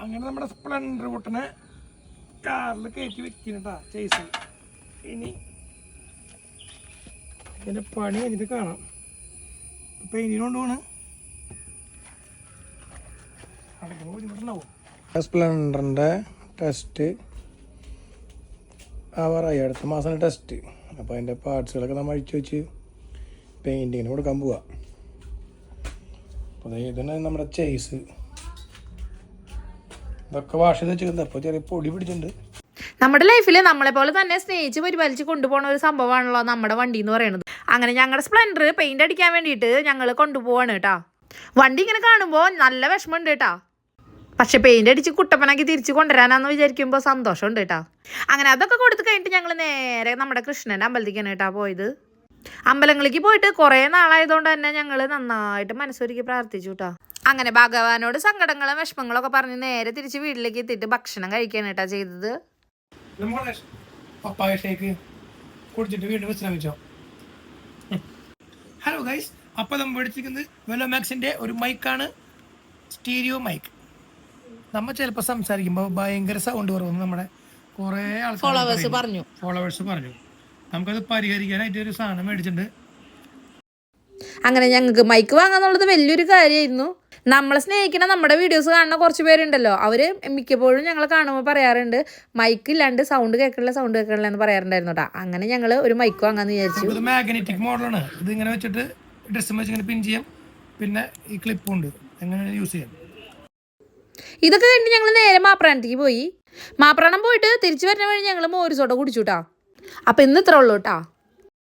അങ്ങനെ നമ്മുടെ സ്പ്ലെൻഡർ കൂട്ടനെ കാറിൽ കയറ്റി വെക്കണട്ടാ ചേസ്. ഇനി ഇതിൻ്റെ പണി കഴിഞ്ഞിട്ട് കാണാം. പെയിൻറ്റിന് കൊണ്ടുപോണ് അടയ്ക്കുമ്പോൾ ബുദ്ധിമുട്ടുണ്ടാവും. സ്പ്ലെൻഡറിൻ്റെ ടെസ്റ്റ് ആവാറായി, അടുത്ത മാസമാണ് ടെസ്റ്റ്. അപ്പോൾ അതിൻ്റെ പാർട്സുകളൊക്കെ നമ്മൾ അഴിച്ചു വെച്ച് പെയിൻറ്റിങ്ങിന് കൊടുക്കാൻ പോവുക. അപ്പോൾ ഇതാണ് നമ്മുടെ ചേസ്. ഇതൊക്കെ വാഷ് ചെയ്ത് വെച്ചിട്ടുണ്ട്. അപ്പോൾ ചെറിയ പൊടി പിടിച്ചിട്ടുണ്ട്. നമ്മുടെ ലൈഫിൽ നമ്മളെ പോലെ തന്നെ സ്നേഹിച്ച് പരിപാലിച്ച് കൊണ്ടുപോകുന്ന ഒരു സംഭവമാണല്ലോ നമ്മുടെ വണ്ടി എന്ന് പറയുന്നത്. അങ്ങനെ ഞങ്ങളുടെ സ്പ്ലെൻഡർ പെയിന്റ് അടിക്കാൻ വേണ്ടിയിട്ട് ഞങ്ങൾ കൊണ്ടുപോവാണ് കേട്ടോ. വണ്ടി ഇങ്ങനെ കാണുമ്പോൾ നല്ല വിഷമമുണ്ട് കേട്ടോ. പക്ഷെ പെയിന്റ് അടിച്ച് കുട്ടപ്പനാക്കി തിരിച്ച് കൊണ്ടുവരാനാന്ന് വിചാരിക്കുമ്പോൾ സന്തോഷമുണ്ട് കേട്ടോ. അങ്ങനെ അതൊക്കെ കൊടുത്ത് കഴിഞ്ഞിട്ട് ഞങ്ങൾ നേരെ നമ്മുടെ കൃഷ്ണൻ്റെ അമ്പലത്തിലേക്കാണ് കേട്ടോ പോയത്. അമ്പലങ്ങളിലേക്ക് പോയിട്ട് കുറേ നാളായതുകൊണ്ട് തന്നെ ഞങ്ങൾ നന്നായിട്ട് മനസ്സൊരുക്കി പ്രാർത്ഥിച്ചു കേട്ടോ. അങ്ങനെ ഭഗവാനോട് സങ്കടങ്ങളും വിഷമങ്ങളും ഒക്കെ പറഞ്ഞ് നേരെ തിരിച്ച് വീട്ടിലേക്ക് എത്തിയിട്ട് ഭക്ഷണം കഴിക്കാണ് കേട്ടോ ചെയ്തത്. പപ്പായ ഷേക്ക് കുടിച്ചിട്ട് വീണ്ടും വിശ്രമിച്ചോ. ഹലോ ഗൈസ്, അപ്പോൾ നമ്മൾ മേടിച്ചിരിക്കുന്നത് വെലോമാക്സിൻ്റെ ഒരു മൈക്കാണ്, സ്റ്റീരിയോ മൈക്ക്. നമ്മൾ ചിലപ്പോൾ സംസാരിക്കുമ്പോൾ ഭയങ്കര സൗണ്ട് കുറവെന്ന് നമ്മുടെ കുറേ ഫോളോവേഴ്സ് പറഞ്ഞു. നമുക്കത് പരിഹരിക്കാനായിട്ട് ഒരു സാധനം മേടിച്ചിട്ടുണ്ട്. അങ്ങനെ ഞങ്ങൾക്ക് മൈക്ക് വാങ്ങാന്നുള്ളത് വലിയൊരു കാര്യമായിരുന്നു. നമ്മളെ സ്നേഹിക്കുന്ന നമ്മുടെ വീഡിയോസ് കാണുന്ന കുറച്ച് പേരുണ്ടല്ലോ, അവർ മിക്കപ്പോഴും ഞങ്ങൾ കാണുമ്പോൾ പറയാറുണ്ട് മൈക്ക് ഇല്ലാണ്ട് സൗണ്ട് കേൾക്കണില്ല എന്ന് പറയാറുണ്ടായിരുന്നു കേട്ടോ. അങ്ങനെ ഞങ്ങൾ ഒരു മൈക്ക് വാങ്ങാന്ന് വിചാരിച്ചു. ഇത് മാഗ്നറ്റിക് മോഡലാണ്. ഇത് ഇങ്ങനെ വെച്ചിട്ട് ഡ്രസ്സ് വെച്ച് ഇങ്ങനെ പിൻ ചെയ്യാം. പിന്നെ ഈ ക്ലിപ്പും ഉണ്ട്, എങ്ങനെ യൂസ് ചെയ്യാം. ഇതൊക്കെ കഴിഞ്ഞ് ഞങ്ങൾ നേരെ മാപ്രാണത്തേക്ക് പോയി. മാപ്രാണം പോയിട്ട് തിരിച്ചു വരുന്ന വഴി ഞങ്ങൾ മോര് സോഡ കുടിച്ചു കേട്ടോ. അപ്പം ഇന്ന് ഇത്ര ഉള്ളൂ കേട്ടോ.